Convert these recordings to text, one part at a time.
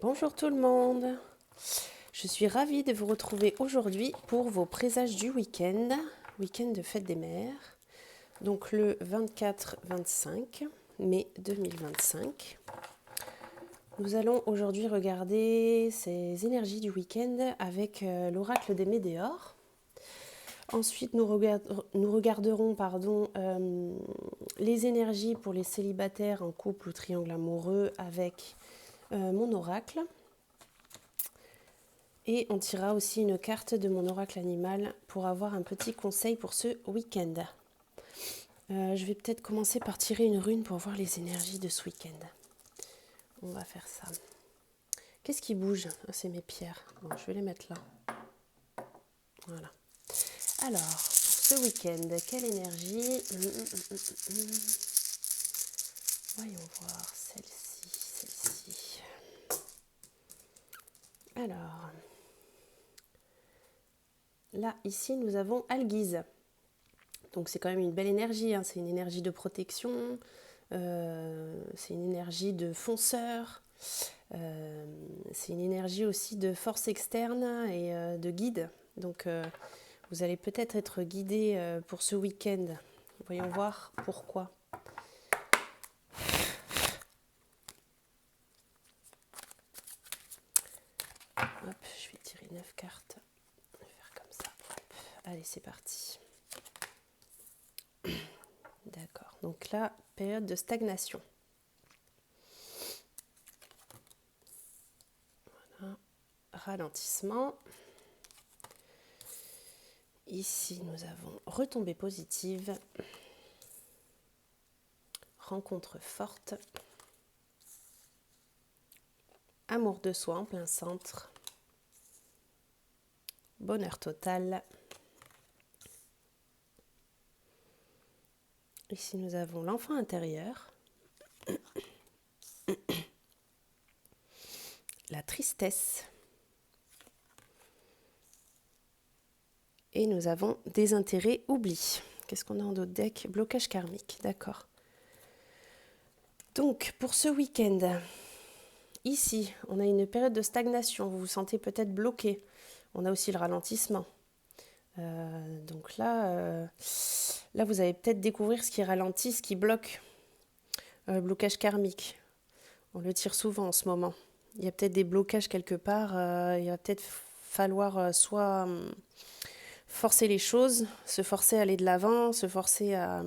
Bonjour tout le monde, je suis ravie de vous retrouver aujourd'hui pour vos présages du week-end de fête des mères, donc le 24-25 mai 2025. Nous allons aujourd'hui regarder ces énergies du week-end avec l'oracle des Médéors. Ensuite, nous regarderons les énergies pour les célibataires en couple ou triangle amoureux avec mon oracle. Et on tirera aussi une carte de mon oracle animal pour avoir un petit conseil pour ce week-end. Je vais peut-être commencer par tirer une rune pour voir les énergies de ce week-end. On va faire ça. Qu'est-ce qui bouge? C'est mes pierres. Bon, je vais les mettre là. Voilà. Alors, pour ce week-end, quelle énergie? Voyons voir celle-ci. Alors, là, ici, nous avons Alguise. Donc c'est quand même une belle énergie, hein. C'est une énergie de protection, c'est une énergie de fonceur, c'est une énergie aussi de force externe et de guide. Donc vous allez peut-être être guidé pour ce week-end. Voyons voir pourquoi. Hop, je vais tirer 9 cartes. Je vais faire comme ça. Hop. Allez, c'est parti. D'accord, donc là, période de stagnation. Voilà. Ralentissement. Ici, nous avons retombée positive, rencontre forte, amour de soi en plein centre, bonheur total. Ici, nous avons l'enfant intérieur, la tristesse, et nous avons désintérêt, oubli. Qu'est-ce qu'on a en d'autres decks? Blocage karmique, d'accord. Donc, pour ce week-end, ici, on a une période de stagnation. Vous vous sentez peut-être bloqué. On a aussi le ralentissement. Donc là, vous allez peut-être découvrir ce qui ralentit, ce qui bloque. Blocage karmique. On le tire souvent en ce moment. Il y a peut-être des blocages quelque part. Il va peut-être falloir soit forcer les choses, se forcer à aller de l'avant, se forcer à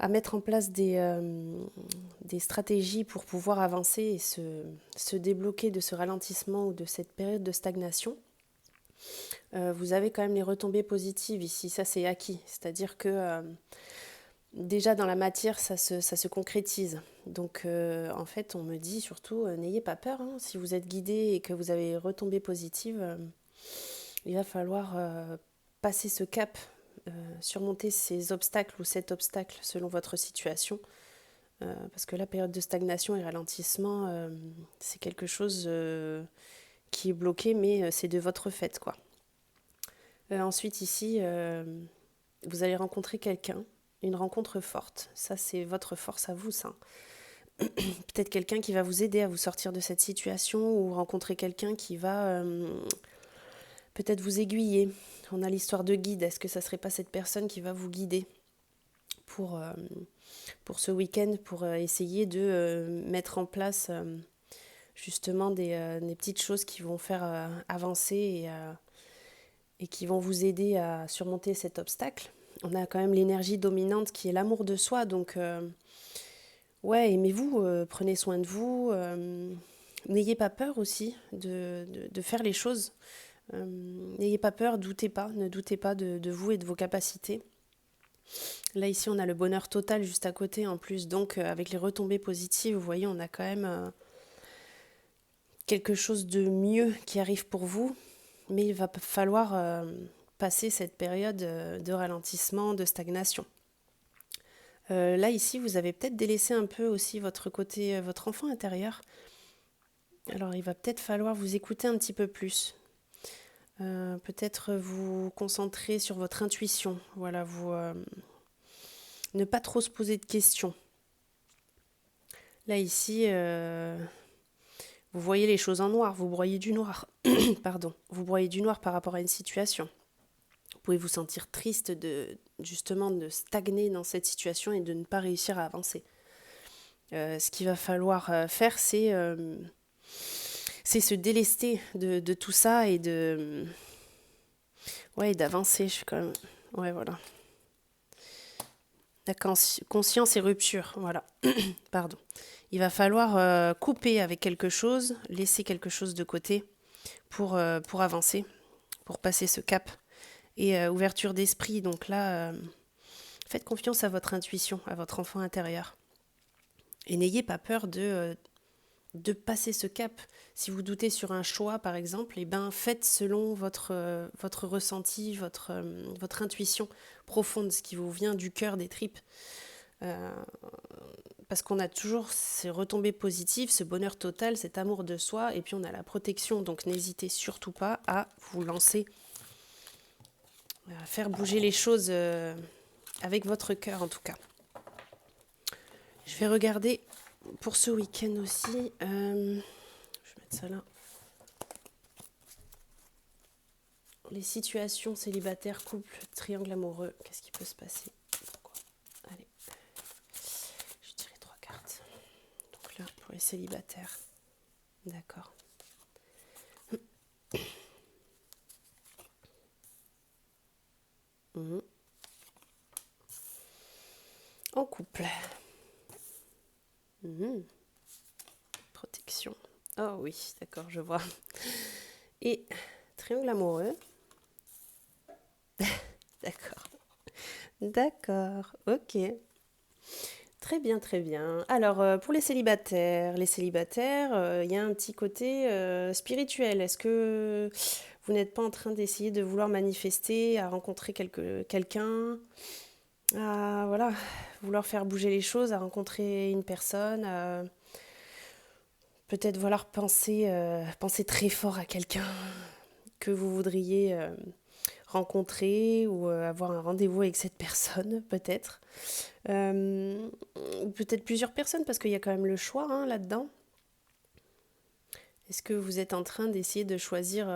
mettre en place des stratégies pour pouvoir avancer et se débloquer de ce ralentissement ou de cette période de stagnation. Vous avez quand même les retombées positives ici, ça c'est acquis. C'est-à-dire que déjà dans la matière, ça se concrétise. Donc en fait, on me dit surtout, n'ayez pas peur, hein, si vous êtes guidé et que vous avez retombées positives, il va falloir passer ce cap, surmonter ces obstacles ou cet obstacle selon votre situation. Parce que la période de stagnation et ralentissement, c'est quelque chose qui est bloqué, mais c'est de votre fait, quoi. Ensuite, ici, vous allez rencontrer quelqu'un, une rencontre forte. Ça, c'est votre force à vous, ça. Peut-être quelqu'un qui va vous aider à vous sortir de cette situation ou rencontrer quelqu'un qui va peut-être vous aiguiller. On a l'histoire de guide. Est-ce que ça ne serait pas cette personne qui va vous guider pour ce week-end, pour essayer de mettre en place justement des petites choses qui vont faire avancer et qui vont vous aider à surmonter cet obstacle. On a quand même l'énergie dominante qui est l'amour de soi, donc ouais, aimez-vous, prenez soin de vous, n'ayez pas peur aussi de faire les choses, n'ayez pas peur, ne doutez pas de vous et de vos capacités. Là ici on a le bonheur total juste à côté en plus, donc avec les retombées positives, vous voyez, on a quand même quelque chose de mieux qui arrive pour vous, mais il va falloir passer cette période de ralentissement, de stagnation. Là ici vous avez peut-être délaissé un peu aussi votre côté, votre enfant intérieur. Alors il va peut-être falloir vous écouter un petit peu plus. Peut-être vous concentrer sur votre intuition. Voilà, ne pas trop se poser de questions. Là ici, Vous voyez les choses en noir, vous broyez du noir. Pardon, vous broyez du noir par rapport à une situation. Vous pouvez vous sentir triste justement de stagner dans cette situation et de ne pas réussir à avancer. Ce qu'il va falloir faire, c'est se délester de tout ça et d'avancer. Je suis quand même... Ouais, voilà. La conscience et rupture, voilà. Pardon. Il va falloir couper avec quelque chose, laisser quelque chose de côté pour avancer, pour passer ce cap. Et ouverture d'esprit, donc là, faites confiance à votre intuition, à votre enfant intérieur. Et n'ayez pas peur de passer ce cap. Si vous doutez sur un choix, par exemple, eh ben, faites selon votre ressenti, votre intuition profonde, ce qui vous vient du cœur, des tripes. Parce qu'on a toujours ces retombées positives, ce bonheur total, cet amour de soi, et puis on a la protection. Donc n'hésitez surtout pas à vous lancer, à faire bouger les choses avec votre cœur en tout cas. Je vais regarder pour ce week-end aussi. Je vais mettre ça là. Les situations célibataires, couple, triangle amoureux, qu'est-ce qui peut se passer? Pourquoi? Allez, je tirais 3 cartes. Donc là, pour les célibataires, d'accord. En couple. Protection. Oh oui, d'accord, je vois. Et triangle amoureux. D'accord. D'accord, ok. Très bien, très bien. Alors, pour les célibataires, il y a un petit côté spirituel. Est-ce que vous n'êtes pas en train d'essayer de vouloir manifester, à rencontrer quelqu'un, à voilà, vouloir faire bouger les choses, à rencontrer une personne, à peut-être vouloir penser très fort à quelqu'un que vous voudriez rencontrer ou avoir un rendez-vous avec cette personne, peut-être. Ou peut-être plusieurs personnes, parce qu'il y a quand même le choix hein, là-dedans. Est-ce que vous êtes en train d'essayer de choisir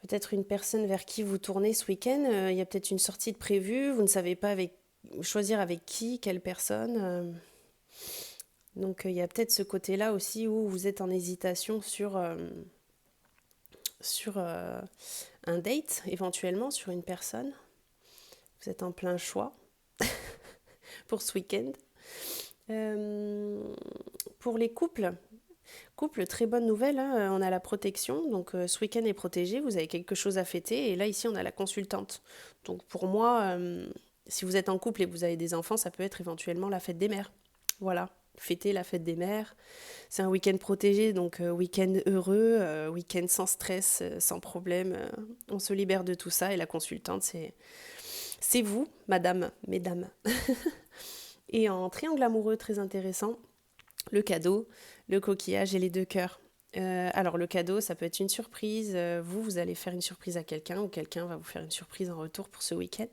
peut-être une personne vers qui vous tournez ce week-end? Il y a peut-être une sortie de prévue, vous ne savez pas choisir avec qui, quelle personne. Donc il y a peut-être ce côté-là aussi où vous êtes en hésitation sur un date, éventuellement, sur une personne. Vous êtes en plein choix pour ce week-end. Pour les couples, très bonne nouvelle, hein, on a la protection, donc ce week-end est protégé, vous avez quelque chose à fêter, et là ici on a la consultante. Donc pour moi, si vous êtes en couple et que vous avez des enfants, ça peut être éventuellement la fête des mères. Voilà, fêter la fête des mères. C'est un week-end protégé, donc week-end heureux, week-end sans stress, sans problème. On se libère de tout ça, et la consultante, c'est vous, madame, mesdames. Et en triangle amoureux très intéressant, le cadeau, le coquillage et les 2 cœurs. Alors le cadeau, ça peut être une surprise. Vous allez faire une surprise à quelqu'un ou quelqu'un va vous faire une surprise en retour pour ce week-end.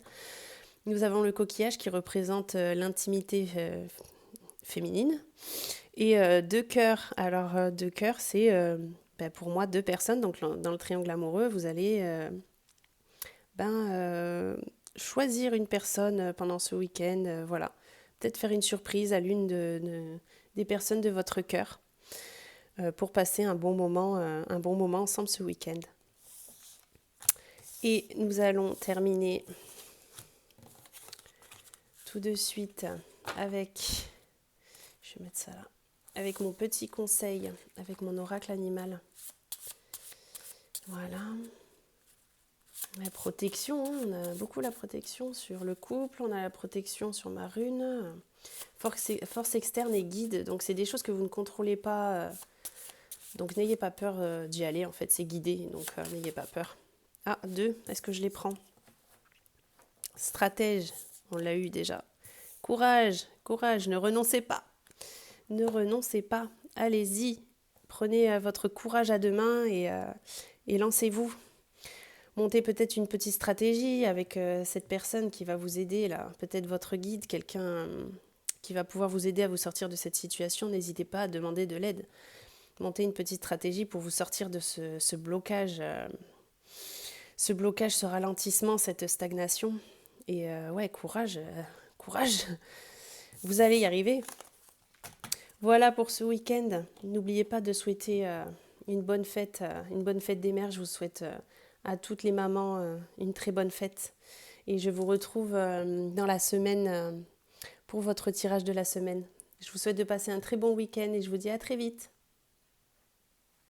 Nous avons le coquillage qui représente l'intimité féminine. Et 2 cœurs. Alors 2 cœurs, c'est pour moi 2 personnes. Donc dans le triangle amoureux, vous allez choisir une personne pendant ce week-end. Voilà. Peut-être faire une surprise à l'une des personnes de votre cœur pour passer un bon moment ensemble ce week-end. Et nous allons terminer tout de suite avec, je vais mettre ça là, avec mon petit conseil, avec mon oracle animal. Voilà. La protection, hein, on a beaucoup la protection sur le couple, on a la protection sur ma rune, force externe et guide, donc c'est des choses que vous ne contrôlez pas, donc n'ayez pas peur d'y aller, en fait c'est guidé, donc n'ayez pas peur. Ah, 2, est-ce que je les prends? Stratège, on l'a eu déjà. Courage, ne renoncez pas. Ne renoncez pas, allez-y, prenez votre courage à 2 mains et lancez-vous. Montez peut-être une petite stratégie avec cette personne qui va vous aider, là. Peut-être votre guide, quelqu'un qui va pouvoir vous aider à vous sortir de cette situation. N'hésitez pas à demander de l'aide. monter une petite stratégie pour vous sortir de ce blocage, ce ralentissement, cette stagnation. Et ouais, courage, courage, vous allez y arriver. Voilà pour ce week-end. N'oubliez pas de souhaiter une bonne fête des mères. Je vous souhaite à toutes les mamans une très bonne fête. Et je vous retrouve dans la semaine pour votre tirage de la semaine. Je vous souhaite de passer un très bon week-end et je vous dis à très vite.